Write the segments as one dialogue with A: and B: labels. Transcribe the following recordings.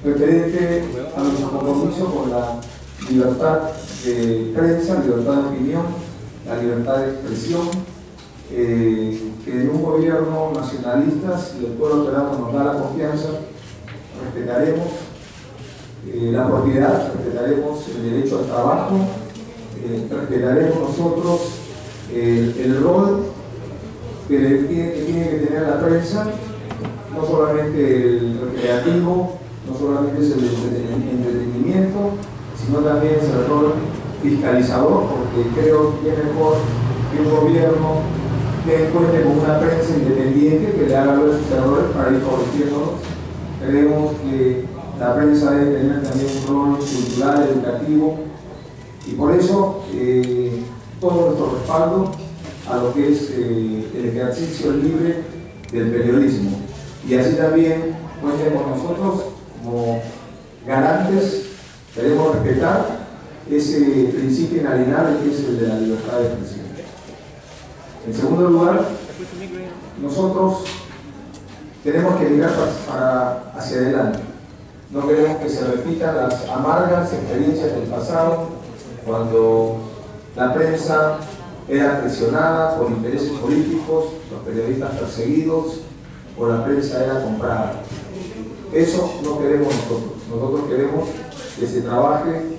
A: referente a nuestro compromiso con la libertad de prensa, libertad de opinión, la libertad de expresión, que en un gobierno nacionalista, si el pueblo peruano nos da la confianza, respetaremos la propiedad, respetaremos el derecho al trabajo, respetaremos nosotros el rol que tiene que tener la prensa, no solamente el recreativo, no solamente es el entretenimiento, sino también es el rol fiscalizador, porque creo que es mejor que un gobierno que cuente con una prensa independiente que le haga ver sus errores para ir corrigiéndolos. Creemos que la prensa debe tener también un rol cultural, educativo, y por eso todo nuestro respaldo a lo que es el ejercicio libre del periodismo. Y así también cuenten con nosotros como garantes. Debemos respetar ese principio inalienable que es el de la libertad de expresión. En segundo lugar, nosotros tenemos que mirar hacia adelante. No queremos que se repitan las amargas experiencias del pasado, cuando la prensa era presionada por intereses políticos, los periodistas perseguidos, o la prensa era comprada. Eso no queremos nosotros. Nosotros queremos que se trabaje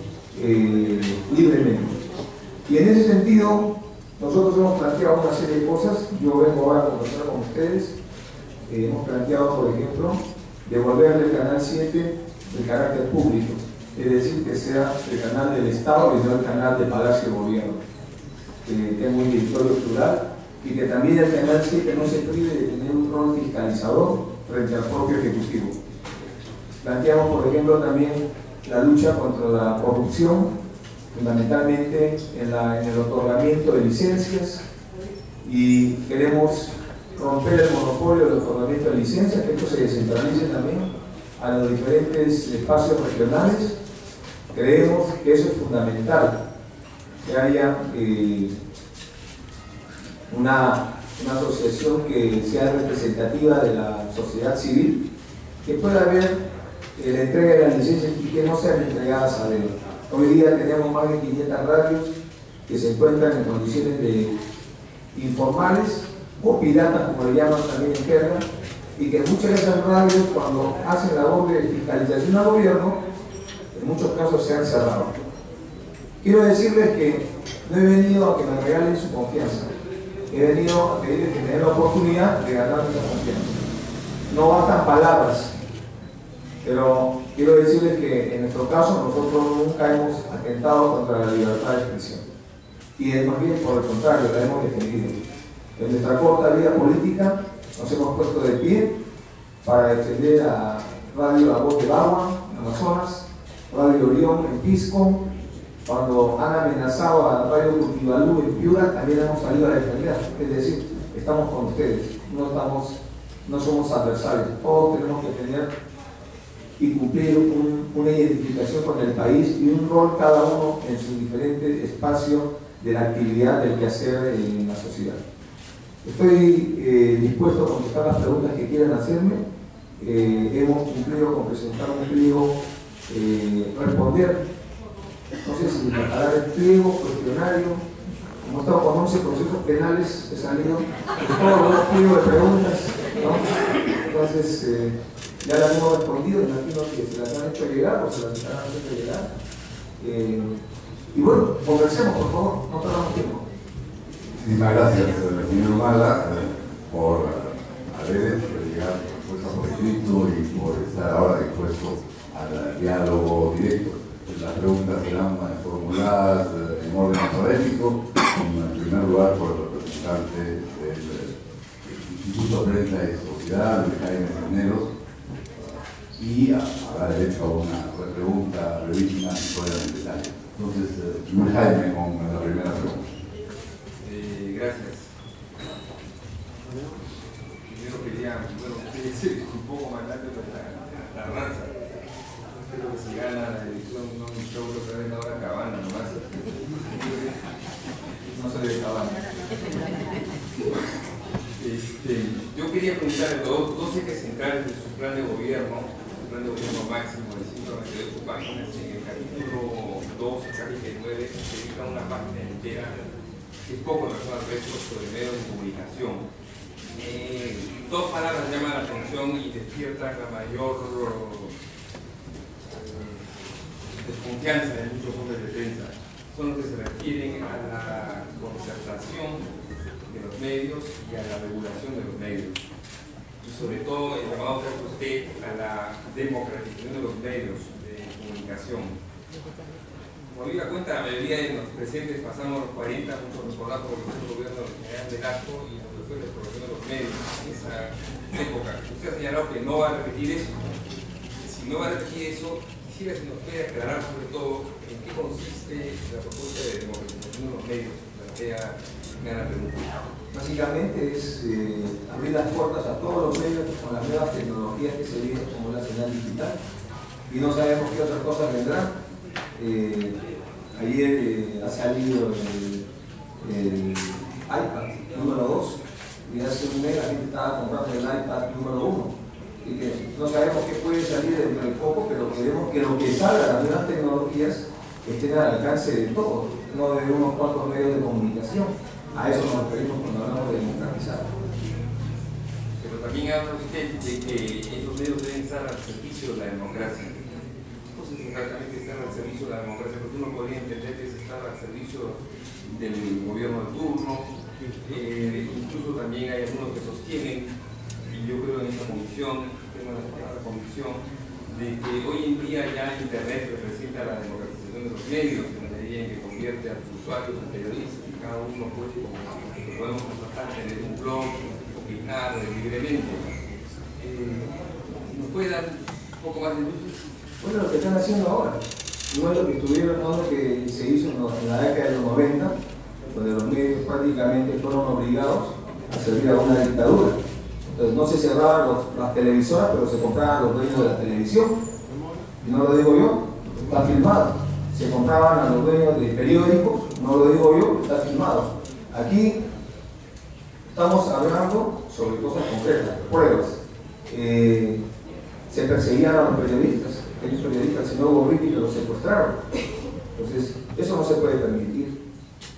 A: libremente. Y en ese sentido, nosotros hemos planteado una serie de cosas. Yo vengo ahora a conversar con ustedes. Hemos planteado, por ejemplo, devolverle al Canal 7 el carácter público, es decir, que sea el canal del Estado y no el canal de Palacio de Gobierno, que tenga un directorio plural y que también el Canal 7 no se prive de tener un rol fiscalizador frente al propio Ejecutivo. Planteamos, por ejemplo, también la lucha contra la corrupción, fundamentalmente en el otorgamiento de licencias, y queremos romper el monopolio del otorgamiento de licencias, que esto se descentralice también a los diferentes espacios regionales. Creemos que eso es fundamental, que haya una asociación que sea representativa de la sociedad civil, que pueda haber la entrega de las licencias y que no sean entregadas a dedo. Hoy día tenemos más de 500 radios que se encuentran en condiciones informales o piratas, como le llaman también en jerga, y que muchas de esas radios, cuando hacen labor de fiscalización al gobierno, en muchos casos se han cerrado. Quiero decirles que no he venido a que me regalen su confianza, he venido a pedirles que me den la oportunidad de ganar esa confianza. No bastan palabras, pero quiero decirles que en nuestro caso nosotros nunca hemos atentado contra la libertad de expresión, y más bien por el contrario, la hemos defendido. En nuestra corta vida política nos hemos puesto de pie para defender a Radio La Voz de Bagua, en Amazonas, Radio Orión en Pisco. Cuando han amenazado a Radio Cultivalú en Piura, también hemos salido a defender. Es decir, estamos con ustedes, no somos adversarios. Todos tenemos que tener y cumplir una identificación con el país y un rol cada uno en su diferente espacio de la actividad del quehacer en la sociedad. Estoy dispuesto a contestar las preguntas que quieran hacerme. Hemos cumplido con presentar un pliego, responder, no sé si preparar el pliego, cuestionario. Hemos estado con 11 procesos penales, he salido todos los pliegos de preguntas, ¿no? Entonces, ya las hemos respondido, imagino que se las han hecho llegar o se las están haciendo llegar. Y bueno, conversemos, por favor, no perdamos tiempo.
B: Muchísimas gracias, señor Humala, por haber hecho llegar propuestas por escrito y por estar ahora dispuesto al diálogo directo. Las preguntas serán formuladas en orden alfabético, en primer lugar por el representante del Instituto Prensa y Sociedad, de Jaime Cisneros, y habrá derecho a una pregunta brevísima y fuera de detalle. Entonces, Jaime, con la primera pregunta.
C: Gracias. Primero quería, decir un poco más largo la raza. Espero que se gana la edición, no un show que otra vez ahora Cabana nomás. No se debe Cabana. Yo quería preguntarle dos ejes centrales de su plan de gobierno. El plan de gobierno máximo de 198 páginas, en el capítulo 2, casi 9, se dedica una página entera, que es poco relacionado al resto sobre medios de comunicación. Dos palabras llaman la atención y despiertan la mayor desconfianza de muchos hombres de prensa. Son los que se refieren a la concertación de los medios y a la regulación de los medios. Y sobre todo el llamado que hace usted a la democratización de los medios de comunicación. Como había cuenta, la mayoría de los presentes pasamos los 40, muchos recordamos por el gobierno del general Velasco y lo que fue la exploración de los medios en esa época. Usted ha señalado que no va a repetir eso. Si no va a repetir eso, quisiera que nos pueda aclarar sobre todo en qué consiste la propuesta de democratización de los medios. La pregunta.
A: Básicamente es abrir las puertas a todos los medios con las nuevas tecnologías que se vienen, como la señal digital, y no sabemos qué otras cosas vendrán. Ayer ha salido el iPad número 2 y hace un mes la gente estaba comprando el iPad número 1 y que no sabemos qué puede salir dentro de poco, pero queremos que lo que salga, las nuevas tecnologías, estén al alcance de todos, no de unos cuantos medios de comunicación. A eso nos referimos cuando hablamos de democratizar.
C: Pero también habla usted de que estos medios deben estar al servicio de la democracia. Entonces, exactamente estar al servicio de la democracia, porque uno podría entender que es estar al servicio del gobierno de turno. Incluso también hay algunos que sostienen, y yo creo en esta convicción, tengo la convicción, de que hoy en día ya Internet representa la democratización de los medios, en la medida en que convierte a los usuarios en periodistas, y cada uno puede, como podemos constatar, tener un blog, opinar libremente. ¿Nos puede dar un poco más de luz?
A: Bueno, lo que están haciendo ahora no es lo que estuvieron, no es lo que se hizo en la década de los 90, donde los medios prácticamente fueron obligados a servir a una dictadura. Entonces no se cerraban las televisoras, pero se compraban los dueños de la televisión. Y no lo digo yo, está filmado. Se compraban a los dueños de periódicos, no lo digo yo, está filmado. Aquí estamos hablando sobre cosas concretas, pruebas. Se perseguían a los periodistas. Hay periodistas, el señor Borriti, que los secuestraron. Entonces, eso no se puede permitir.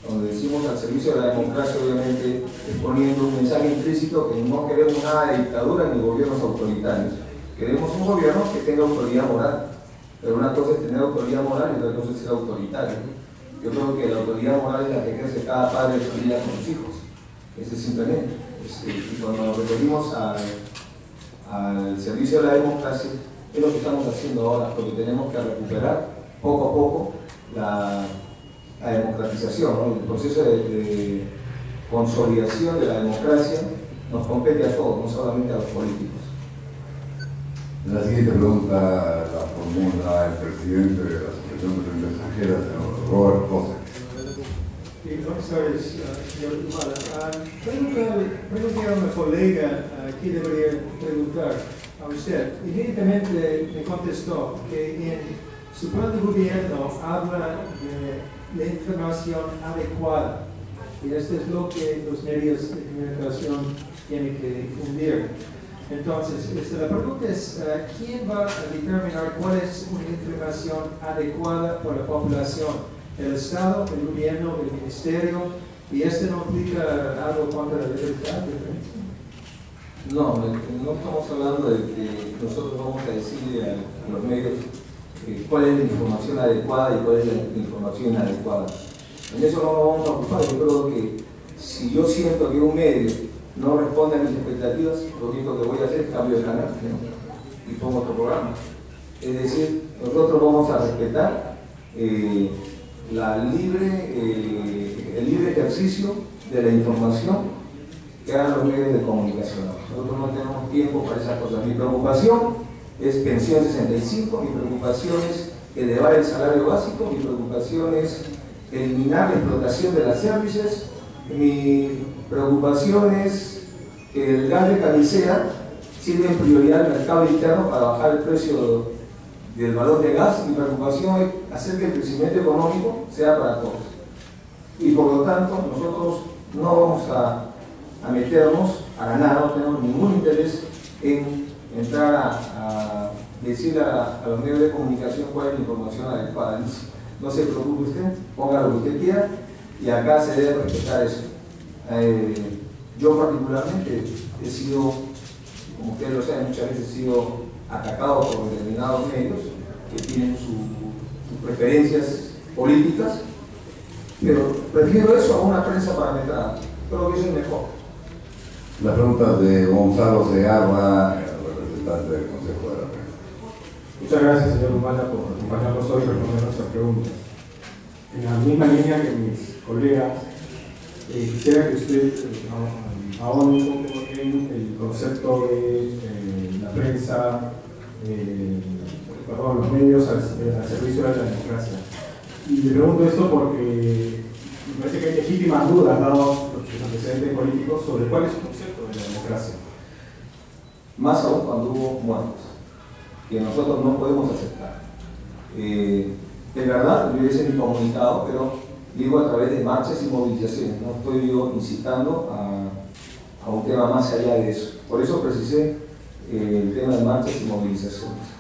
A: Cuando decimos al servicio de la democracia, obviamente es poniendo un mensaje implícito que no queremos nada de dictadura ni gobiernos autoritarios. Queremos un gobierno que tenga autoridad moral. Pero una cosa es tener autoridad moral y otra cosa es ser autoritario. Yo creo que la autoridad moral es la que ejerce cada padre de familia con sus hijos. Ese es simplemente. Y cuando nos referimos al servicio de la democracia, es lo que estamos haciendo ahora, porque tenemos que recuperar poco a poco la democratización, ¿no? El proceso de consolidación de la democracia nos compete a todos, no solamente a los políticos.
B: La siguiente pregunta la formula el presidente de la Asociación de Prensa Extranjera, señor Robert Cossack.
D: Buenas tardes, señor Humala. Pregunté a una colega que debería preguntar a usted. Inmediatamente me contestó que en su plan de gobierno habla de la información adecuada. Y esto es lo que los medios de comunicación tienen que difundir. Entonces, la pregunta es, ¿quién va a determinar cuál es una información adecuada para la población? ¿El Estado, el gobierno, el ministerio? ¿Y esto no implica algo contra la libertad de prensa?
A: No, no estamos hablando de que nosotros vamos a decirle a los medios cuál es la información adecuada y cuál es la información inadecuada. En eso no nos vamos a ocupar. Yo creo que si yo siento que un medio no responde a mis expectativas, lo único que voy a hacer es cambio de canal, ¿no? Y pongo otro programa. Es decir, nosotros vamos a respetar el libre ejercicio de la información que hagan los medios de comunicación. Nosotros no tenemos tiempo para esas cosas. Mi preocupación es pensión 65, mi preocupación es elevar el salario básico, mi preocupación es eliminar la explotación de las services, mi preocupación es que el gas de camisea sirve en prioridad al mercado interno para bajar el precio del valor de gas. Mi preocupación es hacer que el crecimiento económico sea para todos. Y por lo tanto, nosotros no vamos a meternos para nada, no tenemos ningún interés en entrar a decirle a los medios de comunicación cuál es la información adecuada. No se preocupe usted, ponga lo que usted quiera y acá se debe respetar eso. Yo particularmente he sido, como ustedes lo saben, muchas veces he sido atacado por determinados medios que tienen sus preferencias políticas, pero prefiero eso a una prensa parametrada. Creo que eso es mejor.
B: La pregunta de Gonzalo Segarra, representante del Consejo de la Prensa.
E: Muchas gracias, señor Humala, por acompañarnos hoy y responder nuestras preguntas. En la misma línea que mis colegas, quisiera que usted ahonde un poco en el concepto de la prensa, los medios al servicio de la democracia. Y le pregunto esto porque me parece que hay legítimas dudas, dados los antecedentes políticos, sobre cuál es su concepto de la democracia.
A: Más aún cuando hubo muertos, que nosotros no podemos aceptar. De verdad, yo hice mi comunicado, pero digo a través de marchas y movilizaciones. No estoy yo incitando a un tema más allá de eso. Por eso precisé el tema de marchas y movilizaciones.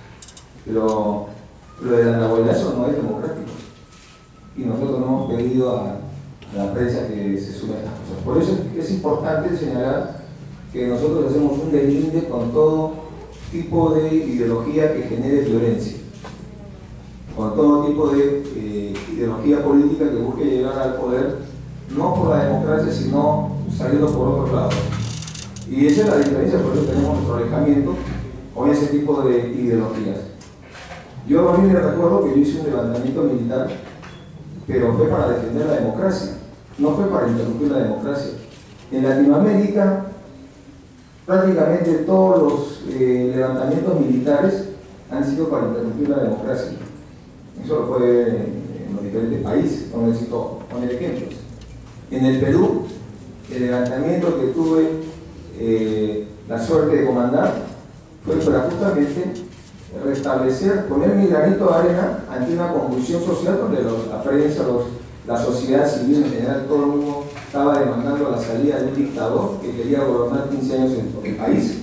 A: Pero lo de la nahualidad eso no es democrático. Y nosotros no hemos pedido a la prensa que se sume a estas cosas. Por eso es importante señalar que nosotros hacemos un deslinde con todo tipo de ideología que genere violencia, con todo tipo de ideología política que busque llegar al poder, no por la democracia, sino saliendo por otro lado. Y esa es la diferencia, por eso tenemos nuestro alejamiento con ese tipo de ideologías. Yo a mí me recuerdo que yo hice un levantamiento militar, pero fue para defender la democracia, no fue para interrumpir la democracia. En Latinoamérica, prácticamente todos los levantamientos militares han sido para interrumpir la democracia. Eso lo puede ver en los diferentes países, no necesito poner ejemplos. En el Perú, el levantamiento que tuve la suerte de comandar fue para justamente restablecer, poner mi granito de arena ante una convulsión social donde la prensa, la sociedad civil en general, todo el mundo estaba demandando la salida de un dictador que quería gobernar 15 años en el país.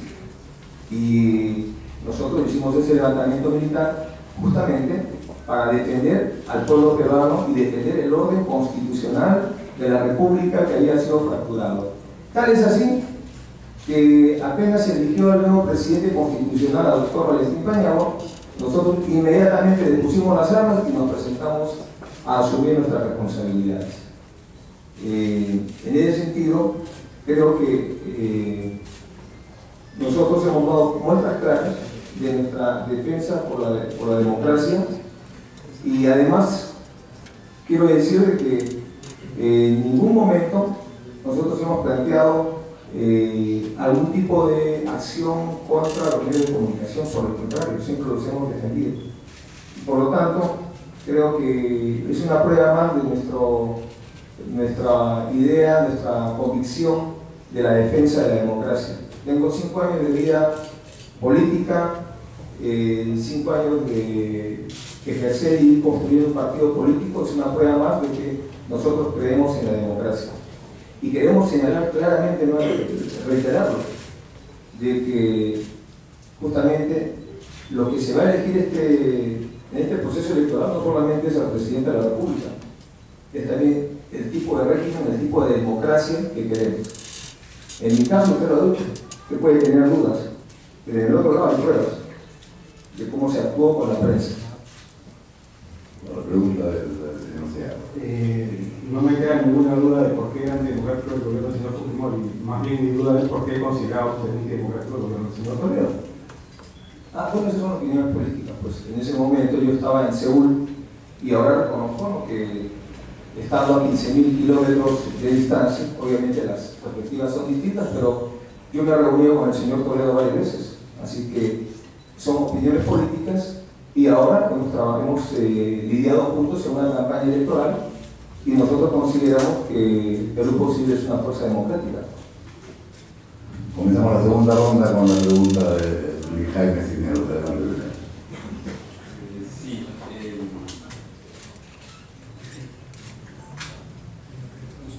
A: Y nosotros hicimos ese levantamiento militar justamente para defender al pueblo peruano y defender el orden constitucional de la república que había sido fracturado. Tal es así que apenas se eligió el nuevo presidente constitucional, al doctor Valentín Paniagua, nosotros inmediatamente le pusimos las armas y nos presentamos a asumir nuestras responsabilidades. En ese sentido, creo que nosotros hemos dado muestras claras de nuestra defensa por la democracia, y además quiero decir que en ningún momento nosotros hemos planteado algún tipo de acción contra los medios de comunicación, por el contrario, siempre los hemos defendido. Por lo tanto, creo que es una prueba más de nuestra idea, nuestra convicción de la defensa de la democracia. Tengo 5 años de vida política, 5 años de ejercer y construir un partido político. Es una prueba más de que nosotros creemos en la democracia. Y queremos señalar claramente, no reiterarlo, de que justamente lo que se va a elegir en este proceso electoral no solamente es al presidente de la República, es también el tipo de régimen, el tipo de democracia que queremos. En mi caso, usted lo ha dicho, usted puede tener dudas, pero en el otro lado hay pruebas de cómo se actuó con la prensa.
B: La pregunta del señor Segarra.
E: No me queda ninguna duda de por qué era antidemocrático el gobierno del señor Fujimori, más bien mi duda es por qué consideraba usted antidemocrático el gobierno del señor Toledo.
A: Bueno, esas son opiniones políticas. Pues en ese momento yo estaba en Seúl y ahora reconozco que estando a 15.000 kilómetros de distancia, obviamente las perspectivas son distintas, pero yo me he reunido con el señor Toledo varias veces, así que son opiniones políticas. Y ahora hemos lidiado juntos en una campaña electoral y nosotros consideramos que Perú Posible es una fuerza democrática.
B: Comenzamos la segunda ronda con la pregunta de Luis Jaime Cisneros de la Universidad.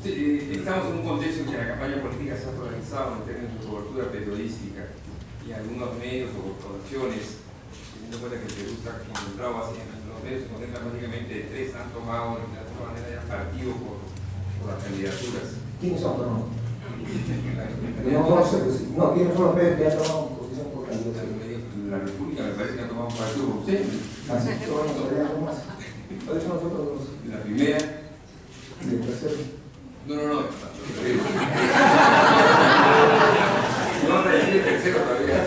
C: Sí, estamos en un contexto en que la campaña política se ha polarizado en términos de cobertura periodística y algunos medios o producciones teniendo en cuenta que el Perú está concentrado así, los medios se concentran básicamente de tres, han tomado de alguna manera ya partido por las candidaturas.
A: ¿Quiénes son? No, ¿quiénes son los medios que han tomado posición por candidatura?
C: La República me parece que ha tomado un partido por usted.
A: Así que bueno, algo más. ¿Cuáles son los otros dos?
C: La primera.
A: ¿Y el tercero?
C: No. No te decir el tercero todavía.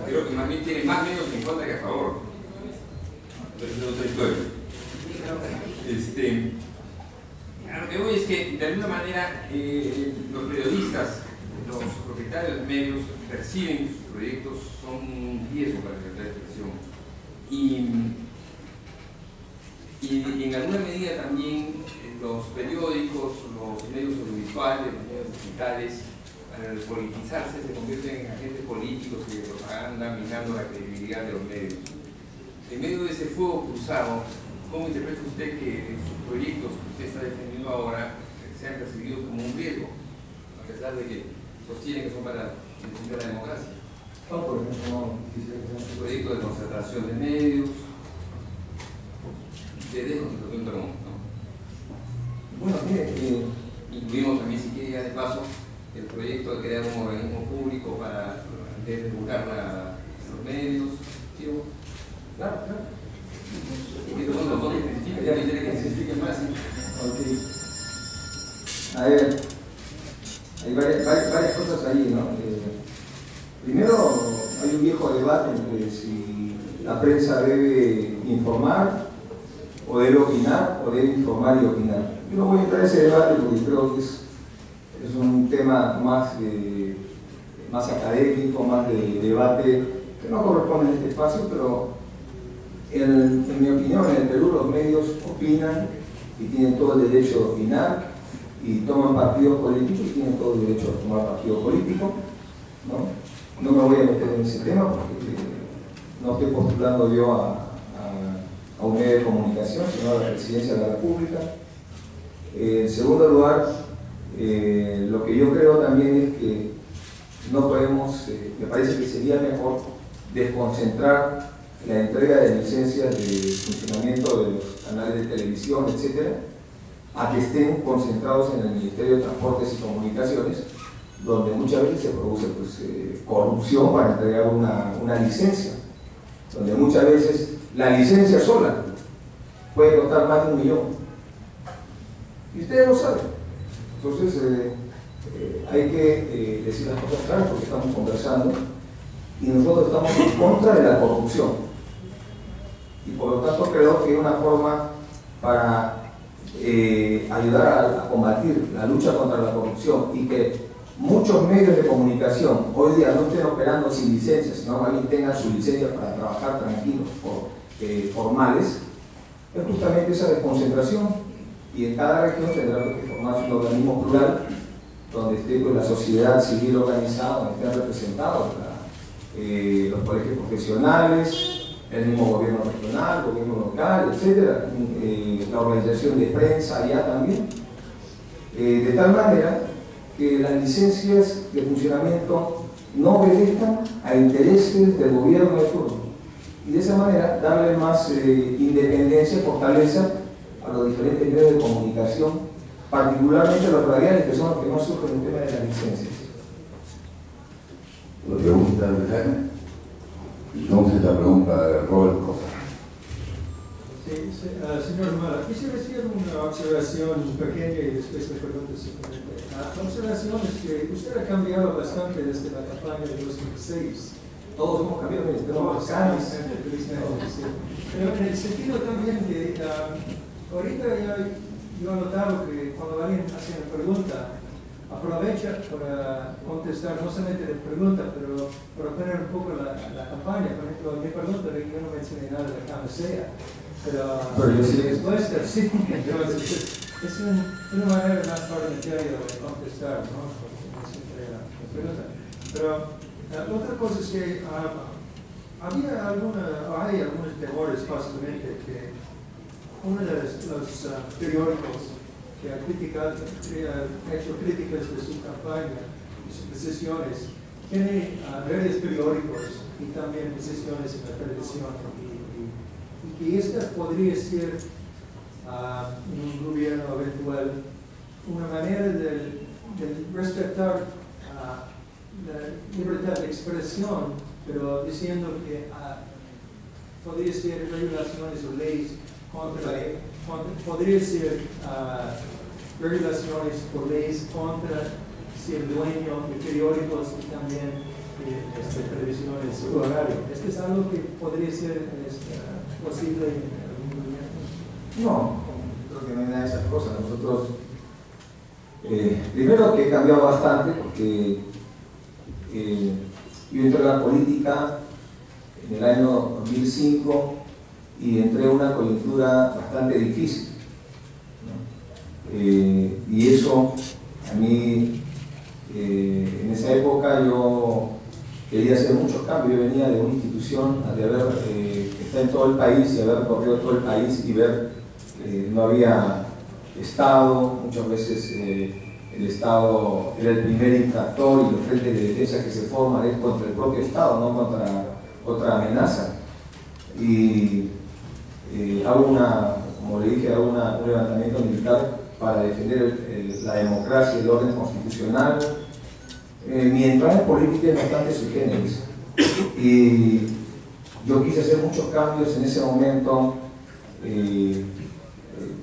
C: Creo que más bien tiene más medios en contra que a favor. Pero es otra historia. A lo que voy es que de alguna manera los periodistas, los propietarios de medios perciben que sus proyectos son un riesgo para la libertad de expresión y en alguna medida también los periódicos, los medios audiovisuales, los medios digitales, al politizarse se convierten en agentes políticos y de propaganda, minando la credibilidad de los medios. En medio de ese fuego cruzado, ¿cómo interpreta usted que sus proyectos que usted está defendiendo ahora sean percibidos como un riesgo, a pesar de que sostienen que son para defender la democracia?
A: Por ejemplo,
C: Un proyecto de concentración de medios, de desconcentración de ¿no?
A: Bueno, mire,
C: incluimos también, si quiere ya de paso, el proyecto de crear un organismo público para desregular los medios. ¿Sí?
A: claro.
C: Y son los dos que se explican, ya tiene que se expliquen más.
A: Ok. A ver, hay varias cosas ahí, ¿no? Primero, hay un viejo debate entre si la prensa debe informar o debe opinar o debe informar y opinar. Yo no voy a entrar en ese debate porque creo que es un tema más académico, más de debate, que no corresponde en este espacio, pero en mi opinión, en el Perú los medios opinan y tienen todo el derecho de opinar y toman partidos políticos y tienen todo el derecho de tomar partido político, ¿no? No me voy a meter en ese tema porque no estoy postulando yo a un medio de comunicación, sino a la presidencia de la República. En segundo lugar, lo que yo creo también es que no podemos, me parece que sería mejor desconcentrar la entrega de licencias de funcionamiento de los canales de televisión, etcétera, a que estén concentrados en el Ministerio de Transportes y Comunicaciones, donde muchas veces se produce corrupción para entregar una licencia, donde muchas veces la licencia sola puede costar más de 1 millón. Y ustedes lo saben. Entonces, hay que decir las cosas claras porque estamos conversando y nosotros estamos en contra de la corrupción. Y por lo tanto creo que una forma para ayudar a combatir la lucha contra la corrupción y que muchos medios de comunicación hoy día no estén operando sin licencias, sino más bien tengan su licencia para trabajar tranquilos, formales, es justamente esa desconcentración. Y en cada región tendrá que formarse un organismo plural donde esté la sociedad civil organizada, donde estén representados los colegios profesionales, el mismo gobierno regional, gobierno local, etc. La organización de prensa allá también. De tal manera que las licencias de funcionamiento no obedezcan a intereses del gobierno de turno. Y de esa manera darle más independencia, fortaleza a los diferentes medios de comunicación, particularmente los radiales, que son los que no sufren el tema de las licencias.
B: ¿Lo pregunta Alejandra? Entonces la pregunta de Robert Cosa.
D: Sí, señor Humala, quisiera hacer una observación pequeña y después me pregunto simplemente. La observación es que usted ha cambiado bastante desde la campaña de 2006.
A: Todos hemos cambiado, tenemos canas.
D: Pero en el sentido también que ahorita yo he notado que cuando alguien hace una pregunta, aprovecha para contestar no solamente la pregunta, pero para poner un poco la campaña. Por ejemplo, mi pregunta, yo no mencioné nada de la camisea, pero
A: yo sí.
D: la respuesta sí. Entonces, es una manera más parlamentaria de contestar, ¿no? Pero la otra cosa es que hay algunos temores, básicamente, que uno de los periódicos que ha hecho críticas de su campaña y sus decisiones tiene redes periódicos y también posiciones en la televisión y que esta podría ser en un gobierno eventual una manera de respetar la libertad de expresión, pero diciendo que podría ser regulaciones o leyes podría ser regulaciones o leyes contra ser dueño de periódicos y también de televisiones o horario. ¿Esto es algo que podría ser posible en algún gobierno?
A: No, creo que no hay nada de esas cosas. Nosotros, primero que he cambiado bastante, porque yo entré a la política en el año 2005 y entré en una coyuntura bastante difícil, ¿no? Y eso, a mí, en esa época yo quería hacer muchos cambios. Yo venía de una institución de haber está en todo el país y haber recorrido todo el país y ver no había Estado, muchas veces el Estado era el primer infractor y los frentes de defensa que se forman es contra el propio Estado, no contra otra amenaza. Y hago como le dije, hago un levantamiento militar para defender la democracia y el orden constitucional. Mi entrada en política es bastante sui generis y yo quise hacer muchos cambios en ese momento,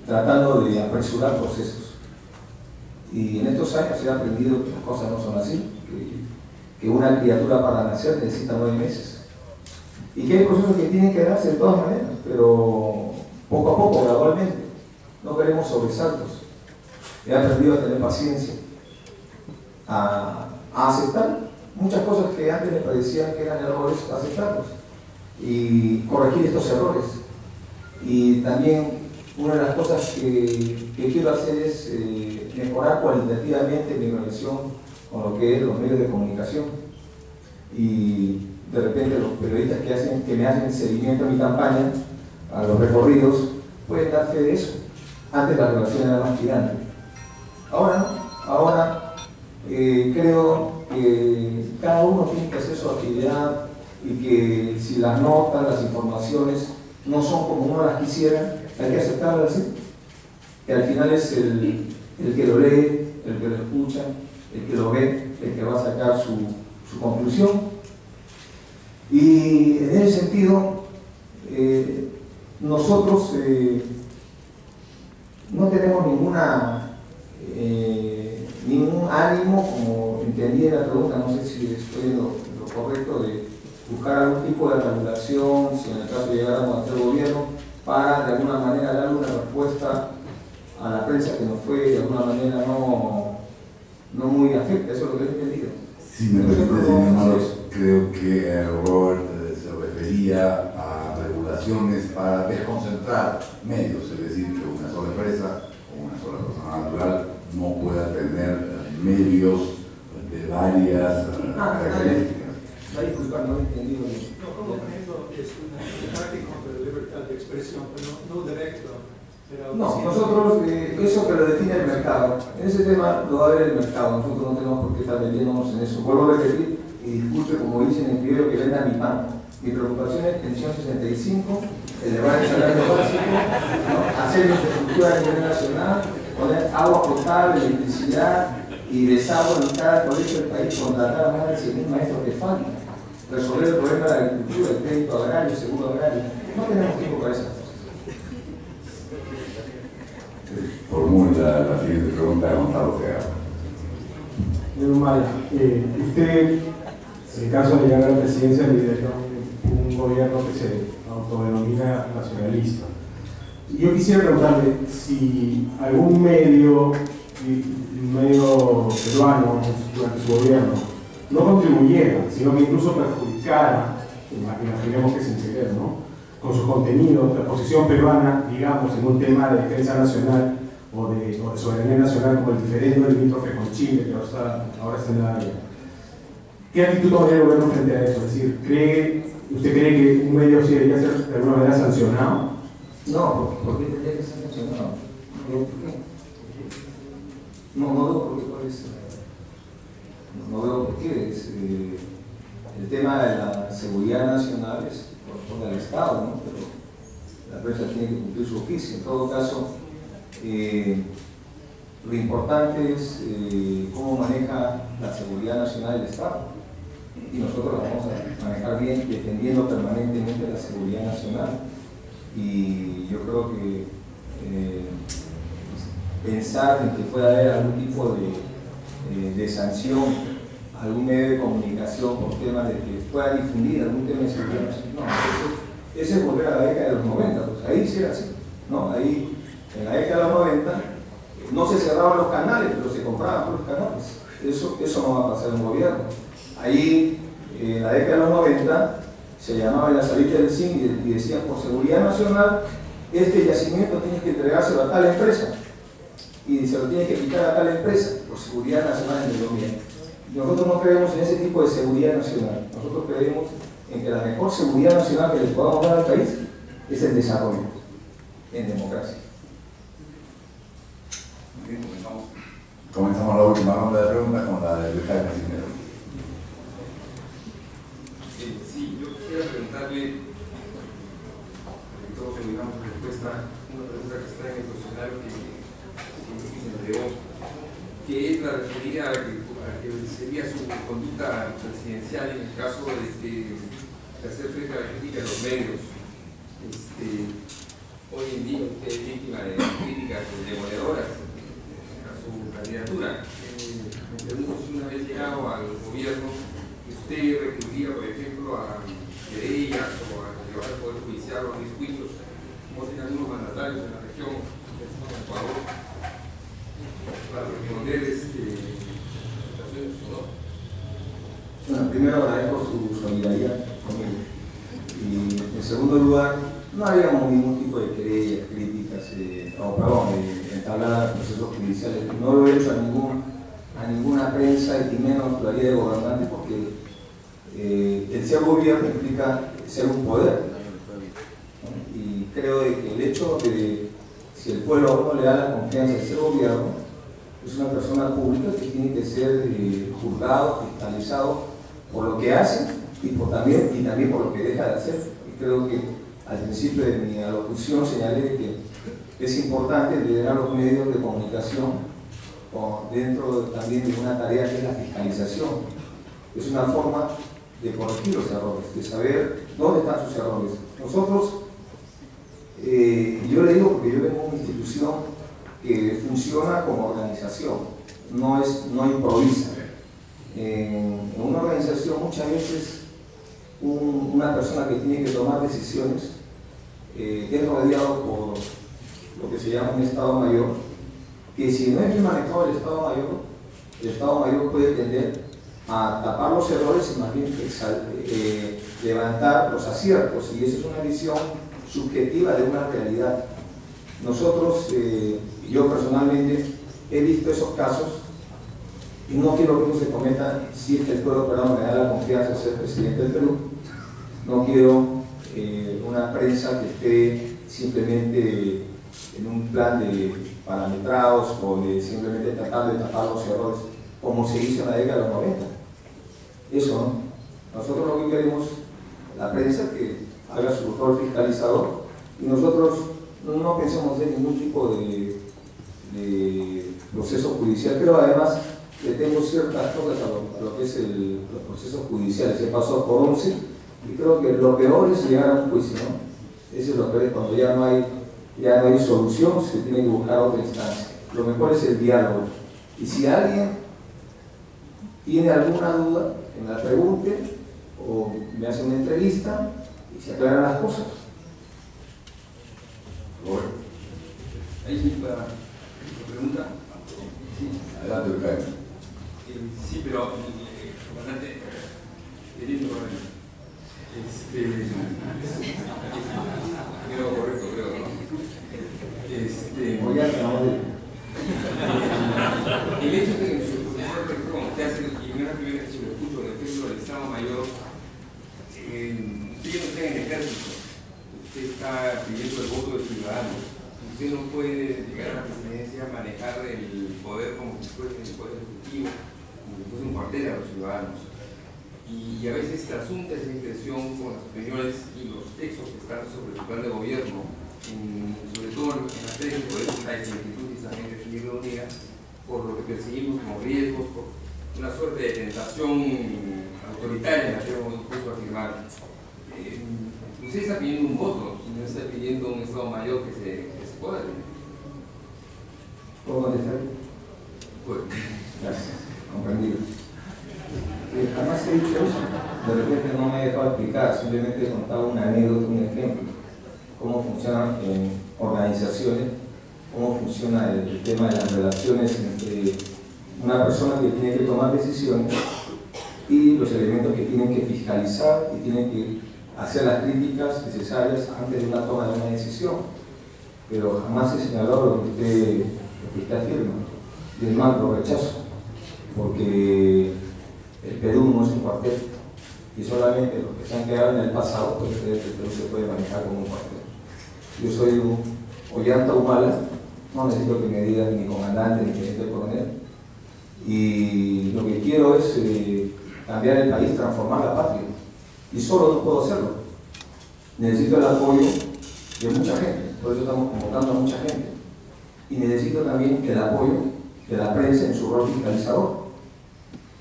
A: tratando de apresurar procesos. Y en estos años he aprendido que las cosas no son así, que una criatura para nacer necesita 9 meses y que hay procesos que tienen que darse de todas maneras, pero poco a poco, gradualmente. No queremos sobresaltos. He aprendido a tener paciencia, a aceptar muchas cosas que antes me parecían que eran errores, aceptarlos y corregir estos errores. Y también una de las cosas que quiero hacer es mejorar cualitativamente mi relación con lo que es los medios de comunicación. Y de repente los periodistas que me hacen seguimiento a mi campaña, a los recorridos, pueden dar fe de eso. Antes la relación era más tirante. Ahora no. Ahora creo que cada uno tiene que hacer su actividad y que si las notas, las informaciones no son como uno las quisiera, hay que aceptarlas así. Que al final es el que lo lee, el que lo escucha, el que lo ve, el que va a sacar su conclusión. Y en ese sentido, nosotros no tenemos ningún ánimo, como entendí en la pregunta, no sé si estoy en lo correcto, de buscar algún tipo de regulación, si en el caso de llegáramos a ser gobierno, para de alguna manera darle una respuesta a la prensa que nos fue de alguna manera no muy afecta. Eso es lo que he entendido.
B: Si me permite, señor Malos, creo que Robert se refería a regulaciones para desconcentrar medios, es decir, que una sola empresa o una sola persona natural no pueda tener medios de varias características.
A: Disculpa, no he entendido.
D: No, como ejemplo, es un ataque contra la libertad de expresión, pero no directo.
A: No, nosotros, eso que lo define el mercado, en ese tema lo va a ver el mercado, nosotros no tenemos por qué estar metiéndonos en eso. Vuelvo a repetir, y disculpe, como dicen en primero, que venda mi pan. Mi preocupación es pensión 65, elevar el salario básico, ¿no? Hacer infraestructura a nivel nacional, poner agua potable, electricidad y desagüe en cada colegio del país, contratar a más de 100.000 maestros que faltan, resolver el problema de la agricultura, el crédito agrario, el seguro agrario. No tenemos tiempo para esas cosas.
B: Formula la siguiente pregunta de Gonzalo Segarra.
E: Señor Humala, usted, en caso de llegar a la presidencia, lidera un gobierno que se autodenomina nacionalista. Yo quisiera preguntarle si algún medio peruano durante su gobierno no contribuyera, sino que incluso perjudicara, imaginemos que sin querer, ¿no?, con sus contenidos, la posición peruana, digamos, en un tema de defensa nacional o de soberanía nacional, como el diferendo limítrofe con Chile, que ahora está en la área. ¿Qué actitud tomaría el gobierno frente a eso? Es decir, ¿usted cree que un medio sí debería ser de alguna manera sancionado?
A: No, ¿por qué tendría que ser sancionado? ¿Por qué? No, por qué, ¿cuál es? no veo por qué. El tema de la seguridad nacional corresponde al Estado, ¿no? Pero la prensa tiene que cumplir su oficio. En todo caso, lo importante es cómo maneja la seguridad nacional el Estado. Y nosotros la vamos a manejar bien, defendiendo permanentemente la seguridad nacional. Y yo creo que pensar en que pueda haber algún tipo de sanción, algún medio de comunicación por temas de que pueda difundir algún tema de seguridad nacional, no, eso es volver a la década de los 90, pues ahí sí era así, ¿no? Ahí, en la década de los 90, no se cerraban los canales, pero se compraban por los canales. Eso no va a pasar en un gobierno. Ahí, en la década de los 90, se llamaba la salida del CIN y decían, por seguridad nacional, este yacimiento tiene que entregárselo a tal empresa y se lo tiene que quitar a tal empresa por seguridad nacional en el gobierno. Nosotros no creemos en ese tipo de seguridad nacional. Nosotros creemos en que la mejor seguridad nacional que les podamos dar al país es el desarrollo en democracia.
B: Bien, comenzamos la última ronda de preguntas con la de Jaime Cisneros.
C: Sí, yo quisiera preguntarle, todos olvidamos la respuesta, una pregunta que está en el cuestionario que se entregó, que es la referida a que sería su conducta presidencial en el caso de hacer frente a la crítica de los medios. Hoy en día usted es víctima de críticas demoledoras a su candidatura. Me pregunto si una vez llegado al gobierno, usted recurría, por ejemplo, a querellas o a llevar al Poder Judicial o a mis juicios, como hacen algunos mandatarios en la región de Ecuador, para responder situaciones, ¿no?
A: Bueno, primero agradezco su solidaridad conmigo. Y en segundo lugar, no haríamos ningún tipo de querellas, críticas, entablar procesos judiciales. No lo he hecho a ninguna prensa y menos lo haría de gobernante porque el ser gobierno implica ser un poder. ¿No? Y creo que el hecho de si el pueblo a uno le da la confianza de ser gobierno, es una persona pública que tiene que ser juzgado, fiscalizado por lo que hace y también por lo que deja de hacer. Y creo que al principio de mi alocución señalé que es importante liderar los medios de comunicación dentro también de una tarea que es la fiscalización. Es una forma de corregir los errores, de saber dónde están sus errores. Nosotros, yo le digo porque yo vengo de una institución que funciona como organización, no improvisa. En una organización muchas veces una persona que tiene que tomar decisiones es rodeado por lo que se llama un Estado Mayor, que si no es bien manejado el Estado Mayor puede tender a tapar los errores y más bien levantar los aciertos, y esa es una visión subjetiva de una realidad. Nosotros, yo personalmente, he visto esos casos y no quiero que eso se cometa si es que el pueblo peruano me da la confianza de ser presidente del Perú. No quiero una prensa que esté simplemente en un plan de parametrados o de simplemente tratar de tapar los errores, como se hizo en la década de los 90. Eso no. Nosotros lo que queremos, la prensa, que haga su rol fiscalizador, y nosotros no pensamos en ningún tipo de proceso judicial, pero además le tengo ciertas cosas a lo que es los procesos judiciales. Se pasó por 11 y creo que lo peor es llegar a un juicio, ¿no? Ese es lo peor, cuando ya no hay solución, se tiene que buscar otra instancia. Lo mejor es el diálogo. Y si alguien tiene alguna duda, que me la pregunte o me hace una entrevista y se aclaran las cosas.
B: Bueno.
C: Ahí sí, para pregunta. Sí.
B: Adelante, Jaime.
C: Sí, pero comandante, queriendo creo correcto, creo, ¿no?
A: Voy a acabar
C: el hecho de que su profesor, como usted hace, y no es la primera vez que lo escucho, el ejemplo del Estado Mayor, usted no está en el ejército, usted está pidiendo el voto de ciudadanos. Usted no puede llegar a la presidencia a manejar el poder como si fuese el poder ejecutivo, como si fuese un cuartel a los ciudadanos. Y a veces trasunta esa impresión con las opiniones y los textos que están sobre su plan de gobierno, sobre todo en las series de política y solicitud y también de Libre Unida, por lo que perseguimos como riesgos, por una suerte de tentación autoritaria, que hemos puesto a afirmar. Usted está pidiendo un voto, no está pidiendo un Estado Mayor que se pueda tener.
A: ¿Puedo contestar?
C: Pues,
A: Gracias, comprendido. Jamás he dicho eso, de repente no me he dejado explicar, simplemente he contado una anécdota, un ejemplo, cómo funcionan en organizaciones, cómo funciona el tema de las relaciones entre una persona que tiene que tomar decisiones y los elementos que tienen que fiscalizar y tienen que hacer las críticas necesarias antes de una toma de una decisión. Pero jamás he señalado lo que usted afirma, y es más, lo rechazo, porque el Perú no es un cuartel, y solamente los que se han quedado en el pasado pueden creer que el Perú se puede manejar como un cuartel. Yo soy un Ollanta Humala, no necesito que me digan ni comandante ni teniente coronel, y lo que quiero es cambiar el país, transformar la patria, y solo no puedo hacerlo. Necesito el apoyo de mucha gente, por eso estamos convocando a mucha gente, y necesito también el apoyo de la prensa en su rol fiscalizador.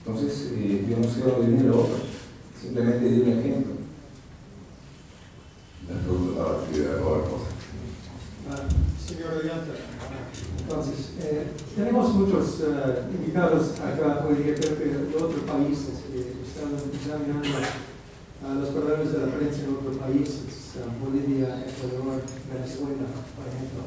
A: Entonces, yo no sé dónde viene lo otro, simplemente di un ejemplo.
D: Señor Ollanta, entonces, tenemos muchos invitados acá hoy día, creo que de otros países que están examinando los problemas de la prensa en otros países, Bolivia, Ecuador, Venezuela, por ejemplo.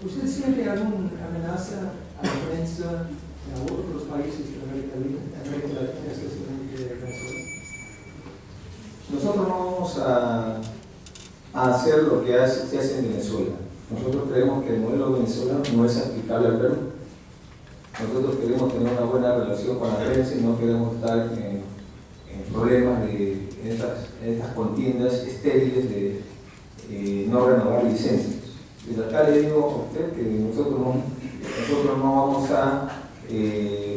D: ¿Usted siente alguna amenaza a la prensa en otros países de América Latina, especialmente Venezuela?
A: Nosotros no vamos a hacer lo que se hace en Venezuela. Nosotros creemos que el modelo venezolano no es aplicable al Perú. Nosotros queremos tener una buena relación con la prensa y no queremos estar en problemas en estas contiendas estériles de no renovar licencias. Desde acá le digo a usted que nosotros no vamos a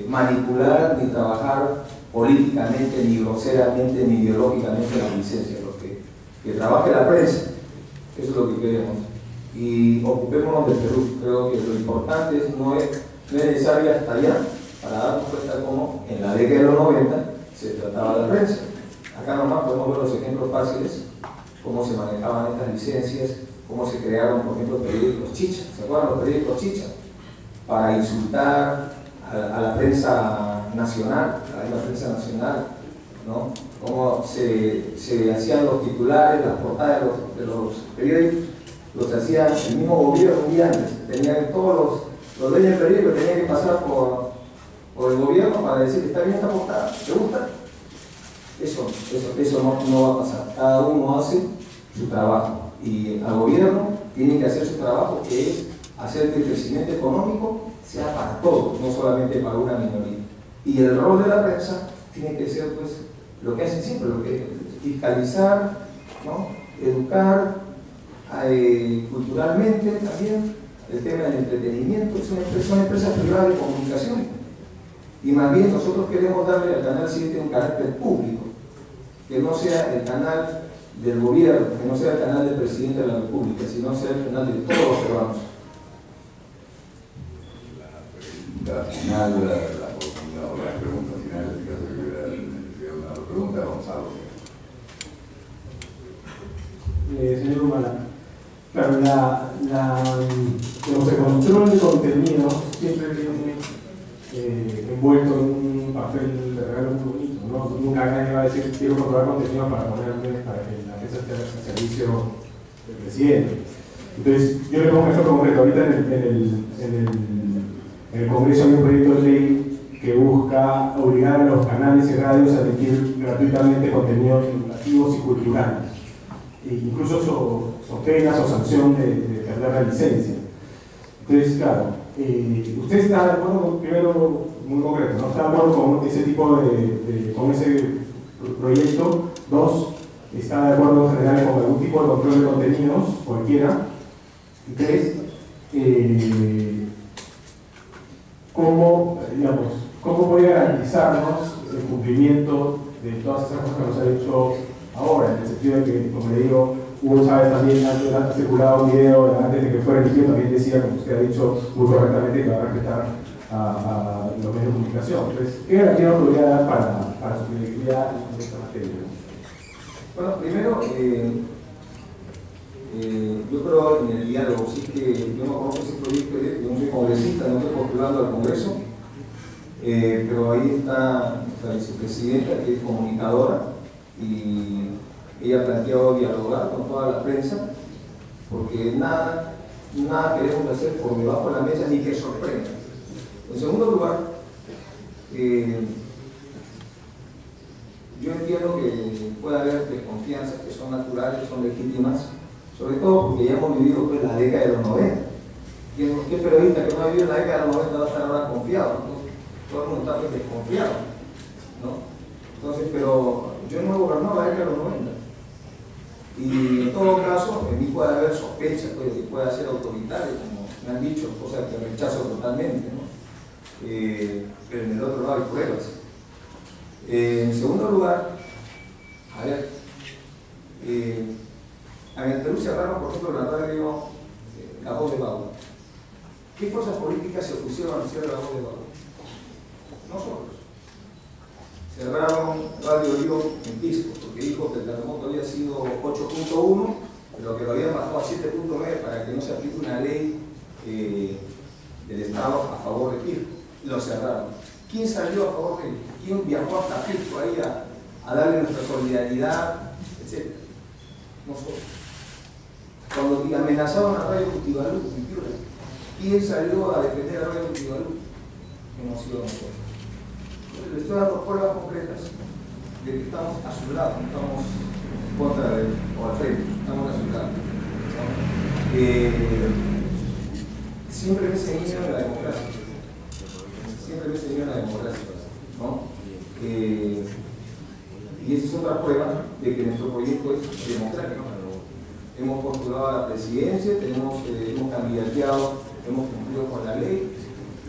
A: manipular ni trabajar políticamente, ni groseramente, ni ideológicamente las licencias. Que trabaje la prensa, eso es lo que queremos. Y ocupémonos del Perú. Creo que lo importante no es necesario hasta allá para darnos cuenta cómo en la década de los 90 se trataba la prensa. Acá nomás podemos ver los ejemplos fáciles, cómo se manejaban estas licencias, cómo se crearon, por ejemplo, periódicos chicha. ¿Se acuerdan los periódicos chicha? Para insultar a la prensa nacional, a la prensa nacional, ¿no? Cómo se hacían los titulares, las portadas de los periódicos, los hacía el mismo gobierno un día antes. Tenían todos los dueños del periódico tenían que pasar por el gobierno para decir, está bien esta portada, ¿te gusta? Eso no va a pasar. Cada uno hace su trabajo y al gobierno tiene que hacer su trabajo, que es hacer que el crecimiento económico sea para todos, no solamente para una minoría. Y el rol de la prensa tiene que ser, pues, lo que hacen siempre, lo que es fiscalizar, ¿no? Educar, culturalmente también, el tema del entretenimiento. Son empresas privadas de comunicación. Y más bien nosotros queremos darle al Canal 7 un carácter público, que no sea el canal del gobierno, que no sea el canal del presidente de la República, sino sea el canal de todos los peruanos.
B: La final, la pregunta final, en caso de que hubiera una pregunta, Gonzalo.
E: Señor Humala, claro, el control de contenido siempre viene envuelto en un papel de regalo muy bonito, ¿no? Nunca nadie va a decir quiero controlar contenido para ponerme para que la empresa esté al servicio del presidente. Entonces, yo le pongo un ejemplo concreto. Ahorita en el Congreso hay un proyecto de ley que busca obligar a los canales y radios a emitir gratuitamente contenidos educativos y culturales, e incluso penas o sanción de perder la licencia. Entonces, claro, usted está de acuerdo, primero, muy concreto, ¿no? ¿Está de acuerdo con ese tipo con ese proyecto? Dos, ¿está de acuerdo en general con algún tipo de control de contenidos, cualquiera? Y tres, ¿cómo ¿cómo puede garantizarnos el cumplimiento de todas esas cosas que nos ha dicho ahora? En el sentido de que, como le digo, Hugo Chávez también ha circulado un video antes de que fuera elegido, también decía, como usted ha dicho muy correctamente, que va a respetar a los medios de comunicación. Entonces, ¿qué garantía nos podría dar para su credibilidad en esta materia?
A: Bueno, primero, yo creo en el diálogo, sí que yo no conozco ese proyecto, yo no soy congresista, no estoy postulando al Congreso, pero ahí está nuestra vicepresidenta, que es comunicadora, y ella ha planteado dialogar con toda la prensa, porque nada queremos hacer por debajo de la mesa ni que sorprenda. En segundo lugar, yo entiendo que puede haber desconfianzas que son naturales, son legítimas, sobre todo porque ya hemos vivido pues, la década de los 90. ¿Qué periodista que no ha vivido la década de los 90 va a estar ahora confiado? Entonces, todo el mundo está pues, desconfiado, ¿no? Entonces, pero yo no he gobernado la década de los 90. Y en todo caso, en mí puede haber sospechas pues, de que pueda ser autoritario, como me han dicho, cosas que rechazo totalmente, ¿no? Pero en el otro lado hay pruebas. En segundo lugar, a ver, en el Perú cerraron, por ejemplo, la radio La Voz de Bagua. ¿Qué fuerzas políticas se opusieron al cierre de La Voz de Bagua? Nosotros. Cerraron Radio Río en Pisco, porque dijo que el terremoto había sido 8.1, pero que lo habían bajado a 7.9 para que no se aplique una ley del Estado a favor de Pisco. Lo cerraron. ¿Quién salió a favor de él? ¿Quién viajó hasta Pisco ahí a darle nuestra solidaridad, etc.? Nosotros. Cuando amenazaron a Radio Cutibalú, ¿quién salió a defender a Radio Cutibalú? Hemos sido nosotros. Le estoy dando pruebas concretas de que estamos a su lado, no estamos contra él o al frente, estamos a su lado. Siempre me he seguido en la democracia. Siempre me he seguido en la democracia, ¿no? Y esa es otra prueba de que nuestro proyecto es democrático. Hemos postulado a la presidencia, hemos candidateado, hemos cumplido con la ley,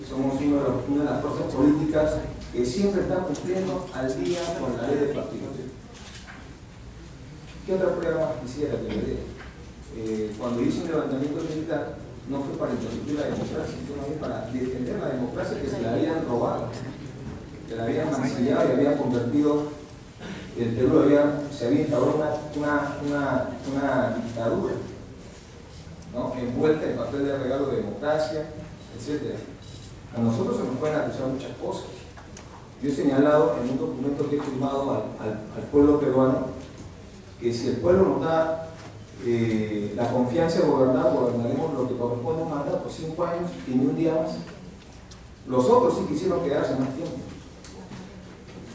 A: somos una de las fuerzas políticas que siempre están cumpliendo al día con la ley de partidos. ¿Qué otra prueba más quisiera que le dé? Cuando hice un levantamiento militar, no fue para interrumpir la democracia, sino para defender la democracia que se la habían robado, que la habían mancillado y habían convertido. El Perú se había instaurado una dictadura, ¿no? Envuelta en papel de regalo de democracia, etc. A nosotros se nos pueden acusar muchas cosas. Yo he señalado en un documento que he firmado al pueblo peruano que si el pueblo nos da la confianza de gobernar, gobernaremos lo que corresponde a un mandato, 5 años y ni un día más. Los otros sí quisieron quedarse más tiempo.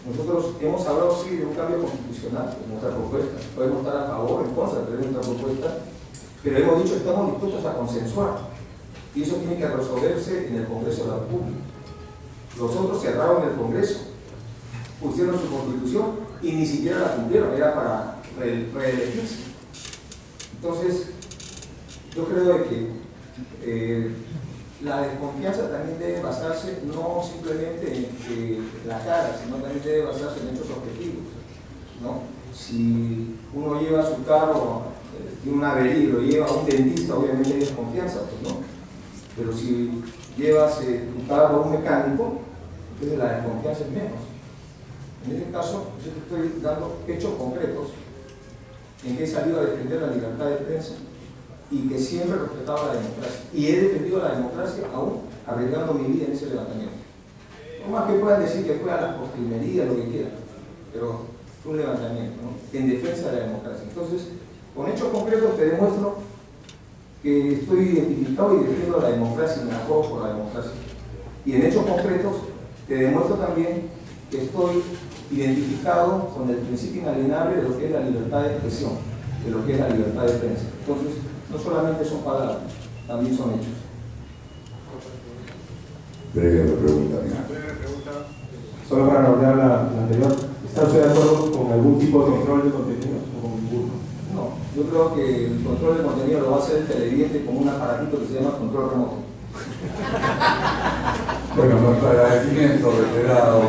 A: Nosotros hemos hablado sí de un cambio constitucional en nuestra propuesta. Podemos estar a favor o en contra de nuestra propuesta, pero hemos dicho que estamos dispuestos a consensuar. Y eso tiene que resolverse en el Congreso de la República. Los otros cerraron el Congreso, pusieron su constitución y ni siquiera la cumplieron, era para reelegirse. Entonces, yo creo que la desconfianza también debe basarse no simplemente en la cara, sino también debe basarse en hechos objetivos, ¿no? Si uno lleva su carro, tiene una avería y lo lleva a un dentista, obviamente hay desconfianza, pues, ¿no? Pero si llevas tu carro a un mecánico, entonces la desconfianza es menos. En este caso, yo te estoy dando hechos concretos en que he salido a defender la libertad de prensa y que siempre he respetado la democracia. Y he defendido la democracia aún arriesgando mi vida en ese levantamiento. No más que puedan decir que fue a las postrimerías, lo que quieran, pero fue un levantamiento, ¿no? En defensa de la democracia. Entonces, con hechos concretos te demuestro que estoy identificado y defiendo la democracia y me acuerdo por la democracia. Y en hechos concretos te demuestro también que estoy identificado con el principio inalienable de lo que es la libertad de expresión, de lo que es la libertad de prensa. Entonces, no solamente son palabras, también son hechos.
B: Breve pregunta.
E: Solo para rodear la anterior, ¿está usted de acuerdo con algún tipo de control de contenido o con ninguno?
A: No, yo creo que el control de contenido lo va a hacer el televidente con un aparatito que se llama control remoto.
B: Bueno, nuestro agradecimiento reiterado